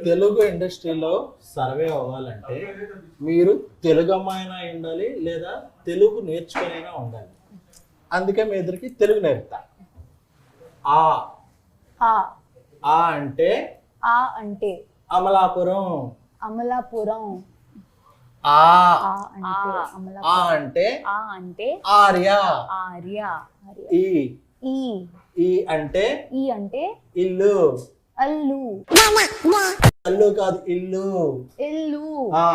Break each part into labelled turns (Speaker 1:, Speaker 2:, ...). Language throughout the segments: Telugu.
Speaker 1: తెలుగు ఇండస్ట్రీలో సర్వే అవ్వాలంటే మీరు తెలుగు అమ్మాయినా ఉండాలి లేదా తెలుగు నేర్చుకునైనా ఉండాలి. అందుకే మీ ఇద్దరికి తెలుగు నేర్పుతా. ఆ
Speaker 2: ఆ
Speaker 1: ఆ అంటే
Speaker 2: ఆ అంటే
Speaker 1: అమలాపురం.
Speaker 2: అమలాపురం.
Speaker 1: ఆ
Speaker 2: ఆ అంటే
Speaker 1: ఆ
Speaker 2: అమలాపురం.
Speaker 1: అంటే
Speaker 2: ఆ అంటే
Speaker 1: ఆర్య.
Speaker 2: ఆర్య.
Speaker 1: ఈ
Speaker 2: ఈ
Speaker 1: ఈ అంటే
Speaker 2: ఈ అంటే
Speaker 1: ఇల్లు.
Speaker 2: అల్లు.
Speaker 1: అల్లు కాదు, ఇల్లు.
Speaker 2: ఇల్లు.
Speaker 1: ఆ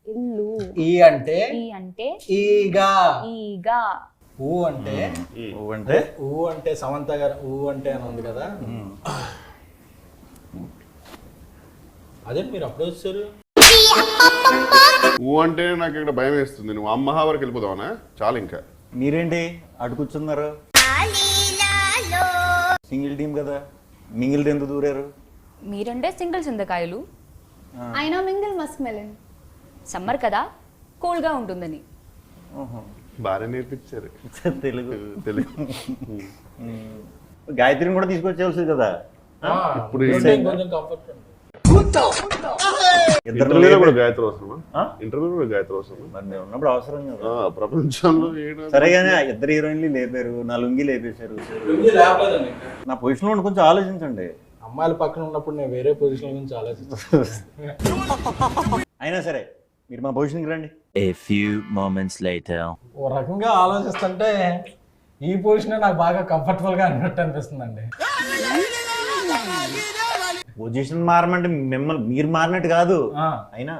Speaker 2: ఇల్లు.
Speaker 1: ఈ అంటే
Speaker 2: ఈ అంటే
Speaker 1: ఈగా.
Speaker 2: ఈగా.
Speaker 1: ఊ అంటే ఊ అంటే సమంత గారు ఊ అంటే అని ఉంది కదా, అదే మీరు అప్పుడు వచ్చారు.
Speaker 3: ఊ అంటే నాకు ఇక్కడ భయం వేస్తుంది. నువ్వు అమ్మహా వరకు వెళ్ళిపోదావనా? చాలు ఇంకా.
Speaker 4: మీరేంటి అటు కూర్చున్నారు? సింగిల్ టీం కదా, మింగిల్ ఎందుకు దూరారు?
Speaker 5: మీరంటే సింగిల్ చింతకాయలు,
Speaker 2: అయినా మింగిల్ మస్క్ మెలన్.
Speaker 5: సమ్మర్ కదా కూల్గా ఉంటుందని.
Speaker 3: బాగా నేర్పించారు
Speaker 4: తెలుగు.
Speaker 3: తెలుగు.
Speaker 4: గాయత్రిని కూడా తీసుకొచ్చేవాల్సింది కదా.
Speaker 3: ఇప్పుడు
Speaker 1: కొంచెం కంఫర్ట్ ఉంది.
Speaker 3: ఇంటర్వ్యూలో కూడా గాయత్రి అవసరమా? ఇంటర్వ్యూలో కూడా గాయత్రి అవసరమా?
Speaker 4: మరి నేను ఉన్నప్పుడు అవసరం కదా.
Speaker 3: ప్రపంచంలో
Speaker 4: సరేగానే ఇద్దరు హీరోయిన్లు లేపారు, నా లుంగి లేపేశారు. నా పొజిషన్ లో కొంచెం ఆలోచించండి.
Speaker 1: అమ్మాయిల పక్కన ఉన్నప్పుడు నేను వేరే పొజిషన్ గురించి ఆలోచిస్తాను.
Speaker 4: అయినా సరే మీరు మా పొజిషన్కి రండి.
Speaker 6: A few moments later.
Speaker 1: ఓ రకంగా ఆలోచిస్తుంటే ఈ పొజిషన్ నాకు బాగా కంఫర్టబుల్ గా అన్నట్టు అనిపిస్తుందండి.
Speaker 4: పొజిషన్ మారమంటే మిమ్మల్ని మీరు మారినట్టు కాదు. అయినా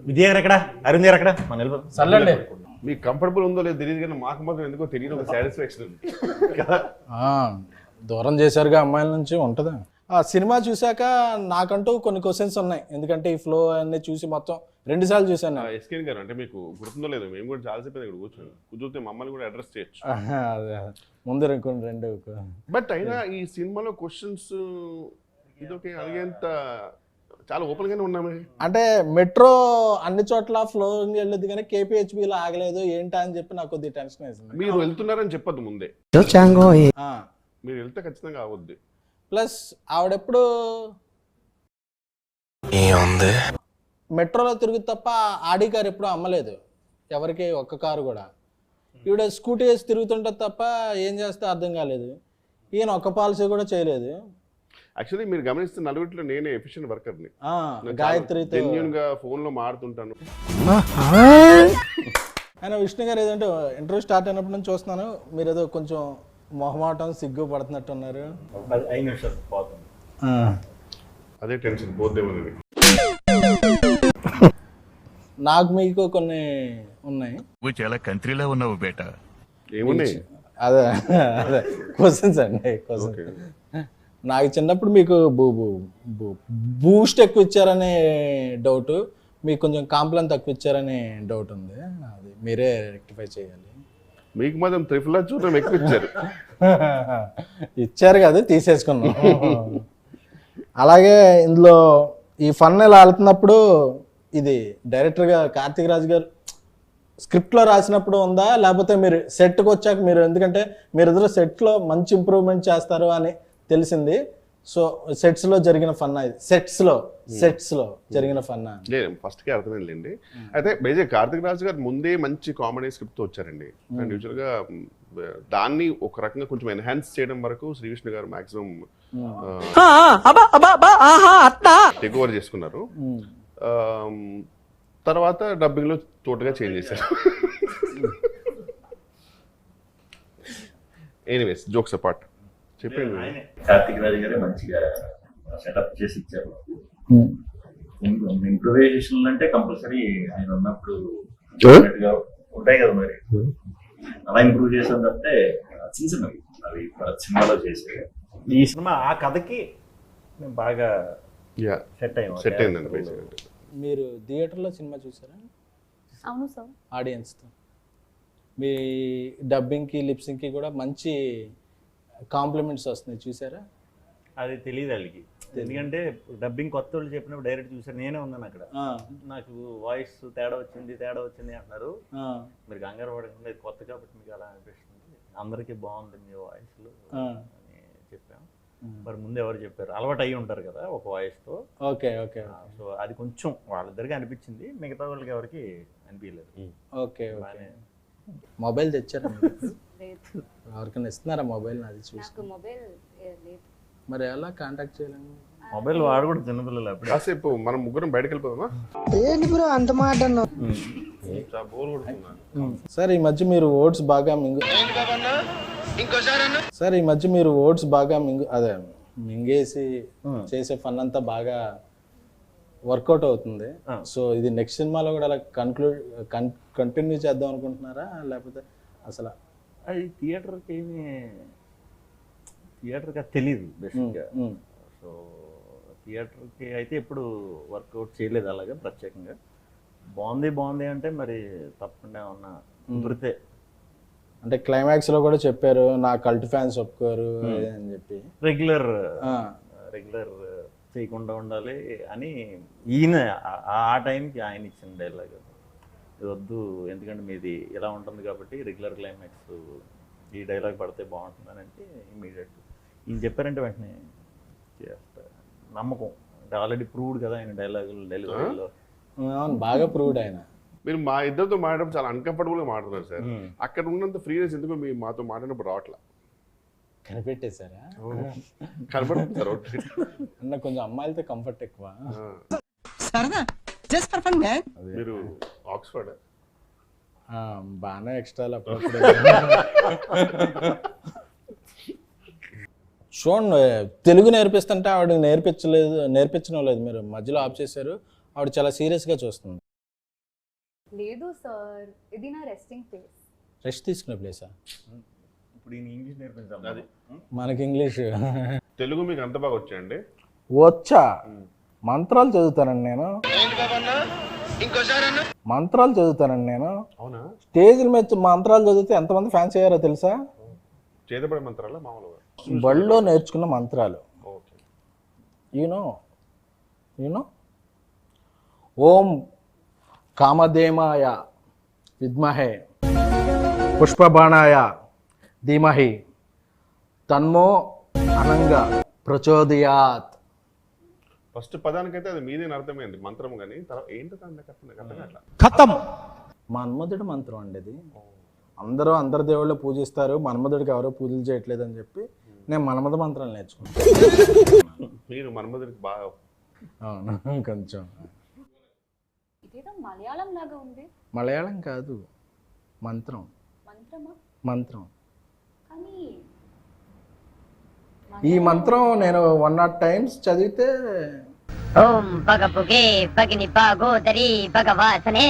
Speaker 4: విజయ్ గారు ఎక్కడ, అరుణ్ గారు ఎక్కడ? మన
Speaker 1: సర్లేండి.
Speaker 3: మీకు కంఫర్టబుల్ ఉందో లేదో తెలియదు కానీ మాకు మాత్రం ఎందుకో తెలియదు ఒక సాటిస్ఫాక్షన్ కదా.
Speaker 1: దూరం చేశారుగా అమ్మాయిల నుంచి ఉంటుందా? ఆ సినిమా చూశాక నాకంటూ కొన్ని క్వశ్చన్స్ ఉన్నాయి, ఎందుకంటే ఈ ఫ్లో అన్ని చూసి మొత్తం 2 సార్లు చూశాను.
Speaker 3: ఎస్కేన్ గారు అంటే మీకు గుర్తుందో లేదో, మేము కూడా చాలాసేపు ఇక్కడ కూర్చొని మమ్మల్ని కూడా అడ్రస్ చేయొచ్చు.
Speaker 1: ముందు 2
Speaker 3: బట్ అయినా ఈ సినిమాలో క్వశ్చన్స్ ఇదొకే అడిగేంత చాలా ఓపెన్ గానే ఉన్నామే.
Speaker 1: అంటే మెట్రో అన్ని చోట్ల ఫ్లోరింగ్ వెళ్ళదు కానీ కేపీహెచ్బిలో ఆగలేదు ఏంటా అని చెప్పి నాకు కొద్దిగా టెన్షన్ వేసింది.
Speaker 3: మీరు వెళ్తున్నారని చెప్పద్దు ముందే, మీరు వెళ్తే ఖచ్చితంగా అవద్దు.
Speaker 1: ప్లస్ ఆవిడెప్పుడు మెట్రోలో తిరుగు తప్ప ఆడి కారు ఎప్పుడు అమ్మలేదు ఎవరికి, ఒక్క కారు కూడా. ఈవిడ స్కూటీ వేసి తిరుగుతుంటే తప్ప ఏం చేస్తే అర్థం కాలేదు. ఈయన ఒక్క పాలసీ కూడా చేయలేదు.
Speaker 3: యాక్చువల్లీ మీరు గమనిస్తే నలుగురిలో నేనే ఎఫిషియెంట్ వర్కర్ని.
Speaker 1: గాయత్రితో
Speaker 3: జెన్యూన్ గా ఫోన్ లో మాడుతుంటాను.
Speaker 1: ఆయన విష్ణు గారు ఏదంటే ఇంటర్వ్యూ స్టార్ట్ అయినప్పటి నుంచి చూస్తున్నాను, మీరు ఏదో కొంచెం మొహమాటం సిగ్గు పడుతున్నట్టు ఉన్నారు.
Speaker 4: 5 నిమిషాలు పోతుంది.
Speaker 3: అదే టెన్షన్ పోద్దేమని.
Speaker 1: నాకు మీకు కొన్ని ఉన్నాయి.
Speaker 7: నువ్వు చాలా కంట్రీలో ఉన్నావు బేటా.
Speaker 3: ఏమున్నాయి?
Speaker 1: అదే అదే క్వశ్చన్స్ అండి. క్వశ్చన్ నాకు చిన్నప్పుడు మీకు బూస్ట్ ఎక్కువ ఇచ్చారనే డౌట్, మీకు కొంచెం కాంప్లైన్ తక్కువ ఇచ్చారనే డౌట్ ఉంది. అది మీరే రెక్టిఫై చేయాలి.
Speaker 3: మీకు మాత్రం త్రిఫుల్ చూడడం ఎక్కువ ఇచ్చారు.
Speaker 1: ఇచ్చారు కదా, తీసేసుకున్నాం. అలాగే ఇందులో ఈ ఫన్ ఇలా వెళ్తున్నప్పుడు ఇది డైరెక్టర్గా కార్తీక్ రాజ్ గారు స్క్రిప్ట్లో రాసినప్పుడు ఉందా, లేకపోతే మీరు సెట్కి వచ్చాక మీరు, ఎందుకంటే మీరిద్దరు సెట్లో మంచి ఇంప్రూవ్మెంట్ చేస్తారు అని తెలిసింది. సో సెట్స్లో జరిగిన ఫన్నా ఇది, సెట్స్లో జరిగిన ఫన్నా?
Speaker 3: లేదు, ఫస్ట్కి అర్థమైందండి. అయితే బేజే కార్తిక్ రాజు గారు ముందే మంచి కామెడీ స్క్రిప్ట్తో వచ్చారండి. అండ్ యూజువల్గా దాన్ని ఒక రకంగా కొంచెం ఎన్హాన్స్ చేయడం వరకు శ్రీవిష్ణు గారు మాక్సిమం టేక్ ఓవర్ చేసుకున్నారు. తర్వాత డబ్బింగ్లో టోటల్గా చేంజ్ చేశారు. Anyways, jokes apart. చెప్పండి.
Speaker 4: కార్తిక్ రాజు గారే మంచిగా సెటప్ చేసి ఇచ్చారు. ఇంప్రూవైజేషన్ అంటే కంపల్సరీ ఆయన ఉన్నప్పుడు ఉంటాయి కదా, మరి అలా ఇంప్రూవ్ చేసాం తప్పితే చిన్న చిన్నవి అవి సినిమాలో చేసే. ఈ సినిమా ఆ కథకి బాగా సెట్
Speaker 3: అయిందండి.
Speaker 1: మీరు థియేటర్లో సినిమా చూసారా?
Speaker 2: అవును సార్.
Speaker 1: ఆడియన్స్తో మీ డబ్బింగ్కి లిప్సింగ్కి కూడా మంచి కాంప్లిమెంట్స్ వస్తున్నాయి, చూసారా?
Speaker 4: అది తెలియదు వాళ్ళకి, ఎందుకంటే డబ్బింగ్ కొత్త వాళ్ళు చెప్పినప్పుడు డైరెక్ట్ చూసారు. నేనే ఉన్నాను అక్కడ. నాకు వాయిస్ తేడా వచ్చింది అంటున్నారు. మీరు కంగారు పడకుండా కొత్త కాబట్టి మీకు అలా అనిపిస్తుంది, అందరికీ బాగుంది మీ వాయిస్లు అని చెప్పాం. మరి ముందు ఎవరు చెప్పారు, అలవాటు అయ్యి ఉంటారు కదా ఒక వాయిస్తో.
Speaker 1: ఓకే ఓకే
Speaker 4: సో అది కొంచెం వాళ్ళిద్దరికి అనిపించింది, మిగతా వాళ్ళకి ఎవరికి అనిపించలేదు.
Speaker 1: Okay okay.
Speaker 4: బాగానే.
Speaker 1: మొబైల్ తెచ్చారా మీరు?
Speaker 2: లేదు,
Speaker 1: ఎవరికైనా ఇస్తున్నారా మొబైల్? నాది చూసి
Speaker 2: నాకు మొబైల్ లేదు.
Speaker 1: మరి ఎలా కాంటాక్ట్ చేయాలండి?
Speaker 4: మొబైల్ వాడు కూడా చిన్నపిల్లలు అప్పుడు.
Speaker 3: కాసేపు మనం ముగ్గురం బయటకు వెళ్ళిపోదామా? చాలా బోర్ కొడుతున్నా.
Speaker 1: సార్ ఈ మధ్య మీరు ఓట్స్ బాగా సార్ ఈ మధ్య మీరు ఓట్స్ బాగా అదే మింగేసి చేసే ఫన్ అంతా బాగా వర్కౌట్ అవుతుంది. సో ఇది నెక్స్ట్ సినిమాలో కూడా అలా కంటిన్యూ చేద్దాం అనుకుంటున్నారా, లేకపోతే అసలు?
Speaker 4: అది థియేటర్కి తెలియదు బేసిక్గా. సో థియేటర్కి అయితే ఎప్పుడు వర్కౌట్ చేయలేదు అలాగా ప్రత్యేకంగా. బాగుంది అంటే మరి తప్పకుండా ఏమన్నా కుదిరితే.
Speaker 1: అంటే క్లైమాక్స్ లో కూడా చెప్పారు నా కల్ట్ ఫ్యాన్స్ ఒప్పుకోరు అని చెప్పి.
Speaker 4: రెగ్యులర్ చేయకుండా ఉండాలి అని ఈయన ఆ టైంకి ఆయన ఇచ్చిన డైలాగ్. ఇది వద్దు, ఎందుకంటే మీది ఇలా ఉంటుంది కాబట్టి రెగ్యులర్ క్లైమాక్స్ ఈ డైలాగ్ పడితే బాగుంటుందని అంటే ఇమీడియట్ ఈయన చెప్పారంటే వెంటనే చేస్తా. నమ్మకం అంటే ఆల్రెడీ ప్రూవ్డ్ కదా ఆయన డైలాగులు డెలివరీలో.
Speaker 1: బాగా ప్రూవ్డ్ ఆయన.
Speaker 3: మీరు మా ఇద్దరితో మాట్లాడడం చాలా అన్కంఫర్టబుల్గా మాట్లాడుతున్నారు సార్. అక్కడ ఉన్నంత ఫ్రీనెస్ ఎందుకు మీ మాతో మాట్లాడినప్పుడు రావట్లా?
Speaker 1: కనిపెట్టేశారా?
Speaker 3: కనపడుతుంది సార్.
Speaker 1: అన్న కొంచెం అమ్మాయిలతో కంఫర్ట్ ఎక్కువ.
Speaker 3: మీరు ఆక్స్ఫర్డ్
Speaker 1: బాగానే ఎక్స్ట్రా అప్పుడప్పుడు. చూడండి, తెలుగు నేర్పిస్తుంటే ఆవిడ నేర్పించడం లేదు. మీరు మధ్యలో ఆఫ్ చేశారు. ఆవిడ చాలా సీరియస్గా చూస్తుంది.
Speaker 2: లేదు సార్, ఇది నా రెస్టింగ్ ప్లేస్.
Speaker 1: రెస్ట్ తీసుకునే ప్లేసా?
Speaker 4: ఇప్పుడు ఈయన ఇంగ్లీష్ నేర్పించాలి.
Speaker 3: అది
Speaker 1: మనకి ఇంగ్లీష్
Speaker 3: తెలుగు మీకు అంత బాగా వచ్చాయండి?
Speaker 1: వచ్చా? మంత్రాలు చదువుతానండి నేను.
Speaker 3: అవునా?
Speaker 1: స్టేజ్ల మీద మంత్రాలు చదివితే ఎంతమంది ఫ్యాన్స్ అయ్యారో తెలుసా?
Speaker 3: చేతబడే మంత్రాలా మామూలుగా?
Speaker 1: బడిలో నేర్చుకున్న మంత్రాలు.
Speaker 3: ఓకే.
Speaker 1: యూనో ఓం కామధేమాయ విద్మహే పుష్పబాణాయ ధీమహి తన్మో అనంగా ప్రచోదయాత్.
Speaker 3: ఫస్ట్ పదానికైతే అది మీదేని అర్థమైంది మంత్రం, కానీ తర్వాత ఏంటో అట్లా
Speaker 1: ఖతం. మన్మధుడి మంత్రం అండి అది. అందరు దేవుళ్ళు పూజిస్తారు, మన్మధుడికి ఎవరో పూజలు చేయట్లేదు అని చెప్పి నేను మన్మధ మంత్రాలు నేర్చుకున్నాను.
Speaker 3: మీరు మన్మధుడికి బాగా.
Speaker 1: అవును, కొంచెం.
Speaker 2: ఇదేదో మలయాళం లాగా ఉంది.
Speaker 1: మలయాళం కాదు, మంత్రం.
Speaker 2: మంత్రమా?
Speaker 1: మంత్రం.
Speaker 2: కానీ
Speaker 1: ఈ మంత్రం నేను 100 times చదివితే.
Speaker 8: ఓం పగపుగే పగిని పాగోదరి భగవాసనే.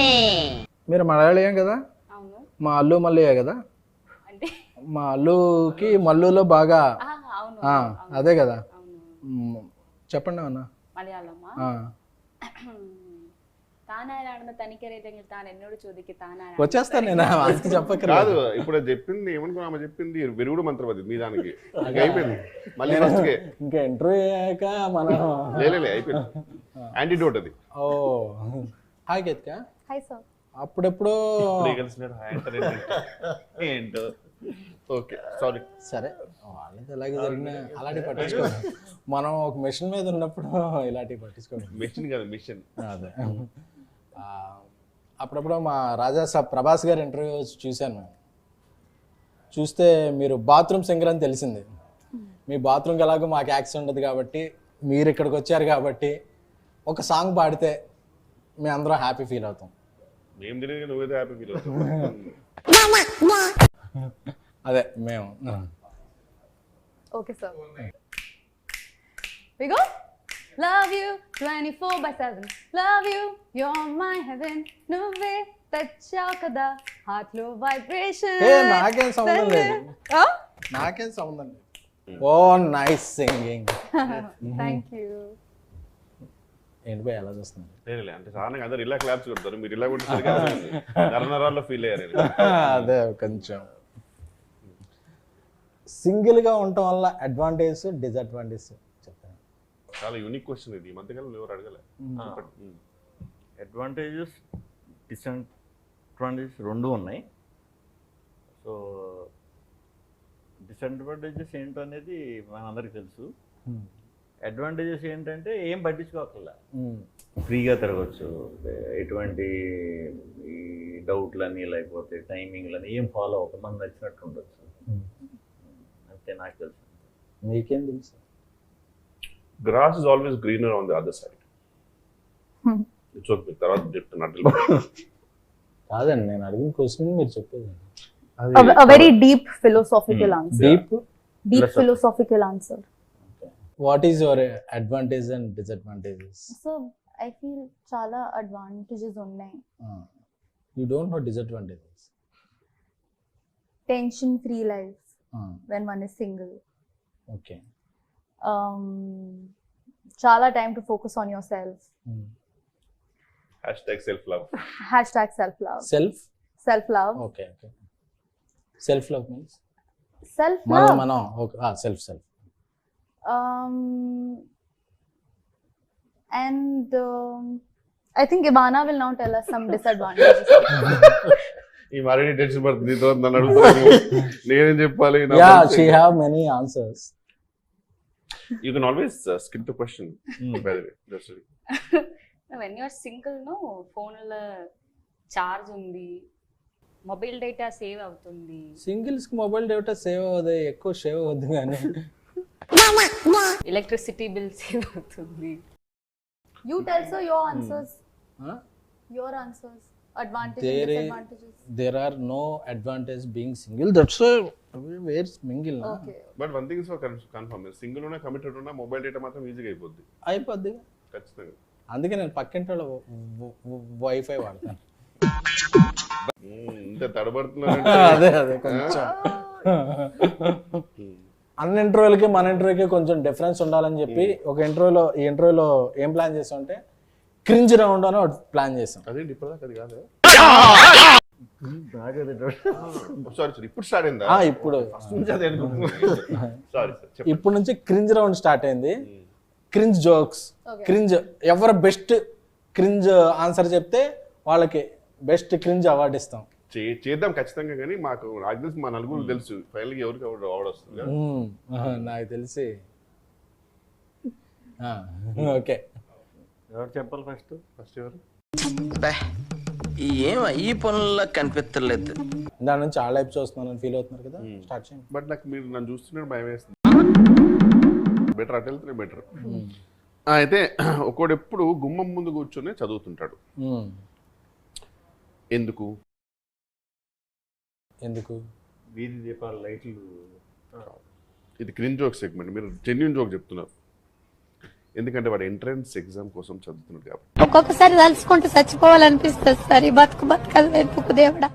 Speaker 1: మీరు మలయాళీయం కదా?
Speaker 2: అవును.
Speaker 1: మా అల్లు మల్లయ్య కదా?
Speaker 2: అంటే
Speaker 1: మా అల్లుకి మల్లులో బాగా.
Speaker 2: అవును,
Speaker 1: అదే కదా.
Speaker 2: అవును.
Speaker 1: చెప్పండి అన్న.
Speaker 2: മലയാളമാ? താനാരാണെന്ന് തനിക്കറിയില്ലെങ്കിൽ താൻ എന്നോട് ചോദിക്ക്. താനാരാണ്?
Speaker 1: వచ్చేస్తాను నేను, అందుకు చెప్పకరా.
Speaker 3: కాదు, ఇప్పుడు అది చెప్పింది ఏమనుకున్నా, ఆమె చెప్పింది విరుగుడు మంత్రం అది మీ దానికి. అయిపోయింది మళ్ళీ ఫస్ట్కే.
Speaker 1: ఇంకా ఇంటర్వ్యూ అయ్యాక మనం
Speaker 3: లేదు అయిపోయింది. యాంటీడోట్ అది.
Speaker 1: ఓ హాయ్ కేత్క.
Speaker 2: Hi sir.
Speaker 1: అప్పుడెప్పుడు
Speaker 3: ఏంటో. Okay sorry.
Speaker 1: సరే, వాళ్ళది ఎలాగే జరిగినా అలాంటివి పట్టించుకోండి. మనం ఒక మిషన్ మీద ఉన్నప్పుడు ఇలాంటివి పట్టించుకోండి.
Speaker 3: మిషన్ కాదు మిషన్.
Speaker 1: అదే. అప్పుడప్పుడు మా రాజా సాబ్ ప్రభాస్ గారి ఇంటర్వ్యూ చూశాను మేము. చూస్తే మీరు బాత్రూమ్ సింగర్ అని తెలిసింది. మీ బాత్రూమ్కి ఎలాగో మాకు యాక్సెస్ ఉండదు కాబట్టి, మీరు ఇక్కడికి వచ్చారు కాబట్టి ఒక సాంగ్ పాడితే మేము అందరం హ్యాపీ ఫీల్ అవుతాం.
Speaker 3: మేము తెలియదు, నువ్వేదో హ్యాపీ ఫీల్ అవుతావు.
Speaker 1: అదే మేము.
Speaker 2: Okay sir. We go. Love you 24/7. Love you, you're my heaven. నువ్వే తెచ్చావు కదా హార్ట్ లో వైబ్రేషన్.
Speaker 1: నాకేం సంబంధం లేదు. నాకేం సంబంధం లేదు. ఓ నైస్ సింగింగ్.
Speaker 2: Thank you.
Speaker 1: ఏంటి పోయి ఎలా చూస్తున్నారు?
Speaker 3: లేదు అంటే సాధారణంగా అందరు ఇలా క్లాప్స్ కొడతారు, మీరు ఇలా కొట్టేసరికి నరనరాల్లో ఫీల్ అయ్యారు.
Speaker 1: అదే కొంచెం సింగిల్గా ఉండటం వల్ల అడ్వాంటేజ్ డిసడ్వాంటేజ్ చెప్తాను.
Speaker 3: చాలా యూనిక్ క్వశ్చన్ ఇది, ఈ మధ్యకాలంలో ఎవరు అడగలే.
Speaker 4: అడ్వాంటేజెస్ డిసడ్వాంటేజెస్ రెండు ఉన్నాయి. సో
Speaker 9: డిసడ్వాంటేజెస్ ఏంటనేది మనందరికీ తెలుసు. అడ్వాంటేజెస్ ఏంటంటే ఏం పట్టించుకోకల్లా, ఫ్రీగా తిరగచ్చు, ఎటువంటి ఈ డౌట్లని లేకపోతే టైమింగ్లని ఏం ఫాలో అవ్వక మనం నచ్చినట్టు ఉండొచ్చు. అంతే నాకు తెలుసు.
Speaker 1: మీకేం తెలుసు?
Speaker 3: Grass is always greener on the other side. It's okay, తర్వాత చెప్తున్నట్టు
Speaker 1: కాదండి, నేను అడిగిన క్వశ్చన్ మీరు చెప్పేది.
Speaker 2: A very deep philosophical answer.
Speaker 1: Deep
Speaker 2: Philosophical answer.
Speaker 1: What is your advantage and disadvantages?
Speaker 2: So I feel చాలా advantages ఉన్నాయి.
Speaker 1: You don't know disadvantages.
Speaker 2: Tension free life when one is single.
Speaker 1: Okay.
Speaker 2: చాలా time to focus on yourself.
Speaker 3: #self love.
Speaker 2: #self love.
Speaker 1: Self
Speaker 2: love.
Speaker 1: Okay. Self love means
Speaker 2: Self love.
Speaker 1: మనం okay. Self.
Speaker 2: And I think Ivana will now tell us some disadvantages.
Speaker 3: ఈ మరీ టెన్షన్ పడుతుంది, నీతో నన్ను అడుగుతాను, నేనేం చెప్పాలి?
Speaker 1: Yeah, she have many answers.
Speaker 3: You can always skip the question, by the way. That's it.
Speaker 5: When you're single no ఫోన్లో ఛార్జ్ ఉంది, మొబైల్ డేటా సేవ్ అవుతుంది.
Speaker 1: సింగిల్స్ కి మొబైల్ డేటా సేవ్ అవ్వదు, ఎక్కువ సేవ్ అవ్వద్దు కానీ
Speaker 5: ఎలక్ట్రిసిటీ బిల్ సేవ్ అవుతుంది.
Speaker 2: You tell sir your answers. Your answers. Advantages, disadvantages.
Speaker 1: There are no advantage being single. That's why we're single.
Speaker 2: Okay.
Speaker 3: But one thing is confirm, single ఉన్నా కమిటెడ్ ఉన్నా మొబైల్ డేటా మాత్రం ఈజీగా అయిపోద్ది.
Speaker 1: అయిపోద్ది
Speaker 3: ఖచ్చితంగా.
Speaker 1: అందుకే నేను పక్కింటి వాళ్ళ వైఫై వాడతాను.
Speaker 3: ఇంత తడబడుతున్నాను.
Speaker 1: అదే కొంచెం అన్ని ఇంటర్వ్యూలకి మన ఇంటర్వ్యూకి కొంచెం డిఫరెన్స్ ఉండాలని చెప్పి ఒక ఈ ఇంటర్వ్యూలో ఏం ప్లాన్ చేసాం అంటే క్రింజ్ రౌండ్ అని ఒకటి ప్లాన్ చేసాం.
Speaker 3: అదేంటి ఇప్పటిదాకా అది కాదు. సారీ, ఇప్పుడు స్టార్ట్ అయిందా?
Speaker 1: ఇప్పుడు
Speaker 3: సారీ సార్,
Speaker 1: ఇప్పుడు నుంచి క్రింజ్ రౌండ్ స్టార్ట్ అయింది. క్రింజ్ జోక్స్, క్రింజ్ ఎవరు బెస్ట్ క్రింజ్ ఆన్సర్ చెప్తే వాళ్ళకి బెస్ట్ క్రింజ్ అవార్డు ఇస్తాం.
Speaker 3: చేద్దాం ఖచ్చితంగా, కానీ నాకు తెలిసి మా నలుగురు తెలుసు ఫైనల్ గా ఎవరికి అవార్డు వస్తుంది.
Speaker 1: నాకు తెలిసి ఓకే,
Speaker 9: ఎవరు చెప్పాలి?
Speaker 3: ఫస్ట్ ఎవరు?
Speaker 10: ఈ పనుల్లో కనిపించలేదు.
Speaker 1: దాని నుంచి ఆ లైఫ్ చూస్తున్నాను ఫీల్ అవుతున్నారు కదా, స్టార్ట్ చేయండి.
Speaker 3: బట్ నాకు మీరు నన్ను చూస్తున్నారు భయం వేస్తుంది. బెటర్ అటు వెళ్తే బెటర్. అయితే ఒకడు ఎప్పుడు గుమ్మం ముందు కూర్చొని చదువుతుంటాడు. ఎందుకు?
Speaker 9: వీధి దీపాల లైట్లు.
Speaker 3: ఇది క్రింజ్ జోక్ సెగ్మెంట్, మీరు జెన్యూన్ జోక్ చెప్తున్నారు. ఎందుకంటే వాడు ఎంట్రన్స్ ఎగ్జామ్ కోసం చదువుతున్నాడు కాబట్టి.
Speaker 8: ఒక్కొక్కసారి తలుచుకుంటూ చచ్చిపోవాలనిపిస్తుంది సార్. ఈ బతుకలు వెతుకు దేవుడా.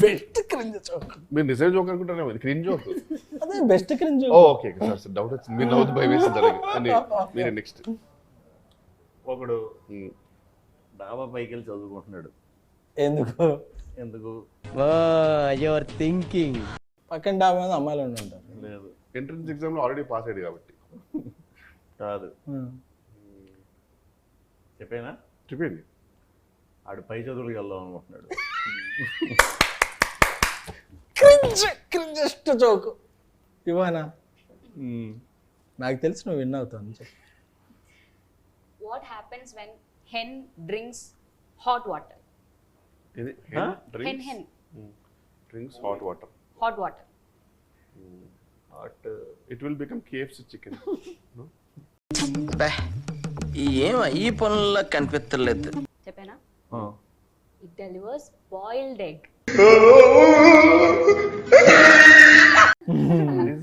Speaker 1: Best cringe joke.
Speaker 3: మీరు నిజం జోక్ అనుకుంటారా? క్రింజ్ జోక్
Speaker 1: అదే best cringe.
Speaker 3: Okay sir, doubt వచ్చింది. మీరు నవ్వుతూ భయం వేసింది. మీరు నెక్స్ట్.
Speaker 9: ఒకడు డాబా పైకి వెళ్ళి చదువుకుంటున్నాడు.
Speaker 1: ఎందుకు?
Speaker 10: Your thinking.
Speaker 1: పక్కన డాబా మీద అమ్మాయిలు ఉంటారు.
Speaker 9: లేదు,
Speaker 3: ఎంట్రన్స్ ఎగ్జామ్ లో ఆల్రెడీ పాస్ అయ్యాడు కాబట్టి.
Speaker 9: కాదు, చెప్పండి. ఆడు పై చదువులకు వెళ్దాం అనుకుంటున్నాడు.
Speaker 1: క్రింజెస్ట్ జోక్ ఇవానా? నాకు తెలిసి నువ్వు విన్ అవుతావు.
Speaker 5: What happens when hen drinks hot water?
Speaker 3: hen drinks hot water. It will become KFC chicken. No?
Speaker 10: ఈ పనుల్లో కనిపించలేదు.
Speaker 5: చెప్పేనా? It delivers boiled egg.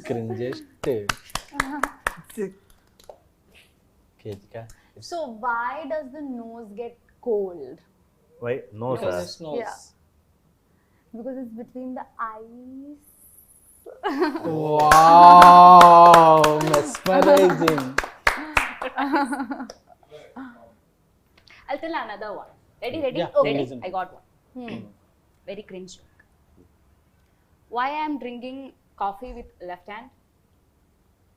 Speaker 1: Cringiest.
Speaker 2: So why does the nose get cold?
Speaker 9: Why? No, sir.
Speaker 2: Yeah. Because it's between the eyes.
Speaker 1: Wow, mesmerizing.
Speaker 5: I'll tell another one. Ready?
Speaker 1: Yeah,
Speaker 5: Ready?
Speaker 1: listen.
Speaker 5: I got one. Very cringe joke. Why I am drinking coffee with left hand?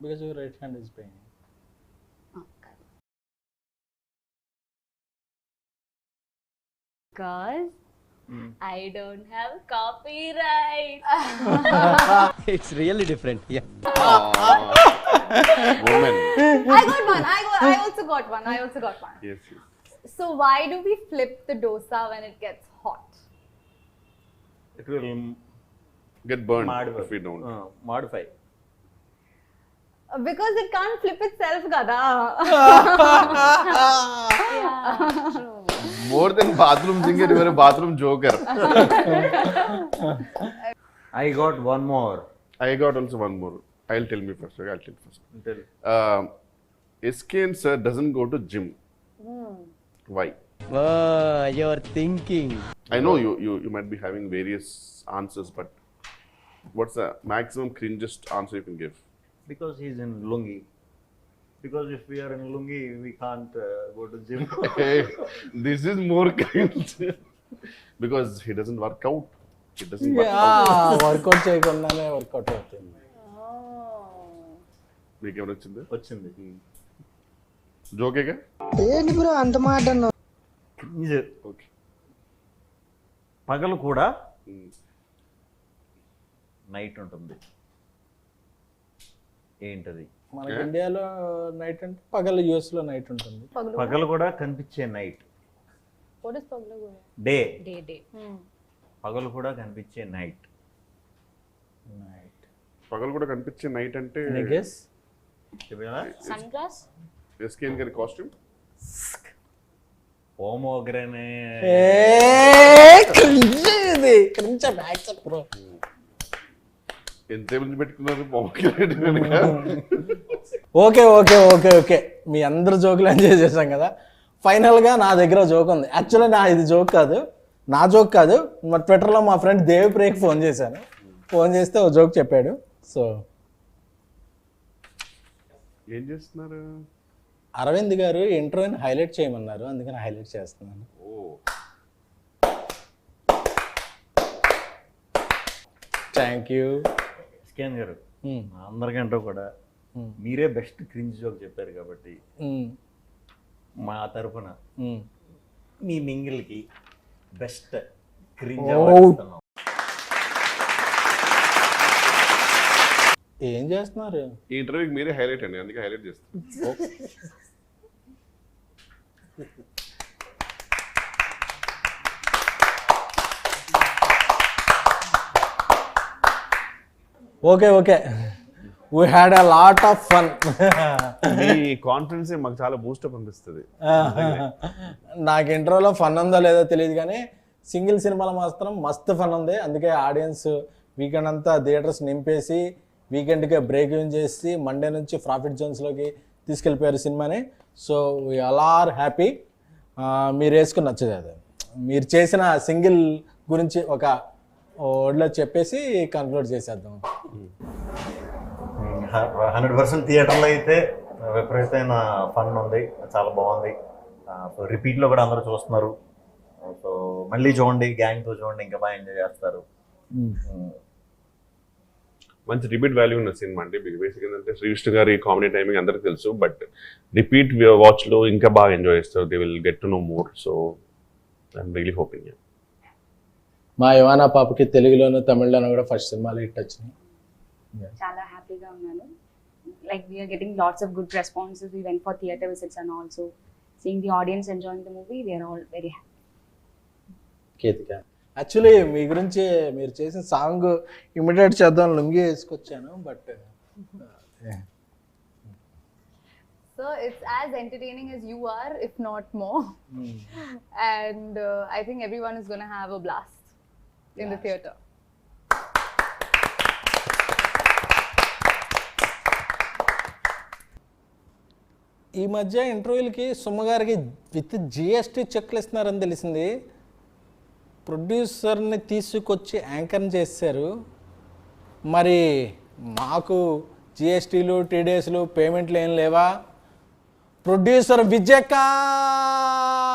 Speaker 1: Because your right hand is paining.
Speaker 5: Because I don't have copyright.
Speaker 10: It's really different
Speaker 3: Woman.
Speaker 2: I got one. I also got one.
Speaker 3: Yes, yes.
Speaker 2: So why do we flip the dosa when it gets hot?
Speaker 9: It will
Speaker 3: Get burned
Speaker 9: Modify.
Speaker 3: if we don't.
Speaker 9: Modify.
Speaker 2: Because it can't flip itself, gada.
Speaker 3: More than bathroom singer, you are a bathroom joker.
Speaker 9: I got one more.
Speaker 3: I got also one more. I'll tell me first. Okay, I'll tell first. SK and sir doesn't go to gym. Why?
Speaker 10: Your thinking.
Speaker 3: I know you might be having various answers, but what's the maximum cringest answer you can give?
Speaker 9: Because he's in lungi. Because if we are in lungi, we can't go to gym.
Speaker 3: Hey, this is more cringe. Because he doesn't work out. He doesn't work out.
Speaker 1: Workout చేయకుండానే వర్కౌట్ అవుతుంది.
Speaker 3: మీకు ఏమైనా వచ్చింది?
Speaker 9: వచ్చింది.
Speaker 3: జోకేగా?
Speaker 9: ఇది
Speaker 3: ఓకే.
Speaker 9: పగలు కూడా నైట్ ఉంటుంది. ఏంటది?
Speaker 1: మనకి ఇండియాలో నైట్ అంటే పగలు, యుఎస్ లో నైట్ ఉంటుంది.
Speaker 9: పగలు కూడా కనిపించే night.
Speaker 2: What is paglu?
Speaker 9: Day.
Speaker 5: Day.
Speaker 9: పగలు కూడా కనిపించే నైట్.
Speaker 3: పగలు కూడా కనిపించే నైట్ అంటే
Speaker 1: గెస్
Speaker 5: Sunglass?
Speaker 3: SK గారి కాస్ట్యూమ్.
Speaker 9: పోమోగ్రనే.
Speaker 3: ఎంత మంది పెట్టుకున్నారు పొమగ్రనేట్ వెనక?
Speaker 1: ఓకే ఓకే ఓకే ఓకే మీ అందరు జోకులు ఎంజాయ్ చేశాం కదా. ఫైనల్గా నా దగ్గర జోక్ ఉంది. యాక్చువల్లీ ఇది జోక్ కాదు, నా జోక్ కాదు. మా ట్విట్టర్లో మా ఫ్రెండ్ దేవిప్రియకి ఫోన్ చేశాను. ఫోన్ చేస్తే ఓ జోక్ చెప్పాడు. సో
Speaker 3: ఏం చేస్తున్నారు?
Speaker 1: అరవింద్ గారు ఇంటర్వ్యూని హైలైట్ చేయమన్నారు, అందుకని హైలైట్ చేస్తున్నాను. Thank you.
Speaker 9: స్కాన్ గారు అందరికంటే కూడా మీరే బెస్ట్ క్రింజ్ జోక్ చెప్పారు కాబట్టి మా తరపున మీ మింగిల్కి బెస్ట్ క్రింజ్ ఇస్తున్నాం.
Speaker 1: ఏం చేస్తున్నారు?
Speaker 3: ఈ ఇంటర్వ్యూకి మీరే హైలైట్ అండి, అందుకే హైలైట్ చేస్తాను.
Speaker 1: Okay okay we had a lot of fun.
Speaker 3: Me confidence మాకు చాలా బూస్టప్ అనిపిస్తుంది.
Speaker 1: నాకు ఇంటర్వ్యూలో ఫన్ ఉందో లేదో తెలియదు కానీ సింగిల్ సినిమాలో మాత్రం మస్తు ఫన్ ఉంది. అందుకే ఆడియన్స్ వీకెండ్ అంతా థియేటర్స్ నింపేసి వీకెండ్కే బ్రేక్ ఇన్ చేసి మండే నుంచి ప్రాఫిట్ జోన్స్లోకి తీసుకెళ్ళిపోయారు సినిమాని. So we all are happy. మీరు వేసుకుని నచ్చదు అది. మీరు చేసిన సింగిల్ గురించి ఒక వర్డ్లో చెప్పేసి కన్క్లూడ్ చేసేద్దాం.
Speaker 9: 100% థియేటర్లో అయితే విపరీతమైన ఫన్ ఉంది, చాలా బాగుంది. సో రిపీట్లో కూడా అందరూ చూస్తున్నారు. సో మళ్ళీ చూడండి, గ్యాంగ్తో చూడండి, ఇంకా బాగా ఎంజాయ్ చేస్తారు.
Speaker 3: మంచి రిపీట్ వాల్యూ ఉన్న సినిమా అండి. బేసిక్ ఏంటంటే శ్రీ విష్ణు గారి కామెడీ టైమింగ్ అందరికీ తెలుసు, బట్ రిపీట్ వాచ్లో ఇంకా బాగా ఎంజాయ్ చేస్తారు. They will get to know more. So I'm really hoping.
Speaker 1: మా యువానా పాపకి తెలుగులోను తమిళ్లోనూ కూడా ఫస్ట్ సినిమాలు హిట్ వచ్చినాయి.
Speaker 5: చాలా హ్యాపీగా ఉన్నాను. Like we are getting lots of good responses. We went for theater visits and also seeing the audience enjoying the movie. We are all very happy.
Speaker 1: Ketika actually మీ గురించి మీరు చేసిన సాంగ్ ఇమిడియేట్ చేద్దాం లుంగి వేసుకొచ్చాను, but
Speaker 2: So it's as entertaining as you are, if not more. And I think everyone is going to have a blast in the theater.
Speaker 1: ఈ మధ్య ఇంటర్వ్యూలకి సుమ్మగారికి విత్ జిఎస్టీ చెక్లు ఇస్తున్నారని తెలిసింది. ప్రొడ్యూసర్ని తీసుకొచ్చి యాంకర్ని చేశారు. మరి మాకు జిఎస్టీలు TDSలు పేమెంట్లు ఏం లేవా? ప్రొడ్యూసర్ విజయకాంత్, జిఎస్టీ చెక్ ఇస్తున్నారని తెలిసింది. ప్రొడ్యూసర్ని తీసుకొచ్చి యాంకర్ని చేశారు. మరి మాకు జిఎస్టీలు TDSలు పేమెంట్లు ఏం లేవా? ప్రొడ్యూసర్ విజయకాంత్, జిఎస్టీ చెక్ ఇస్తున్నారని తెలిసింది. మరి మాకు జిఎస్టీలు TDSలు పేమెంట్లు ఏం లేవా?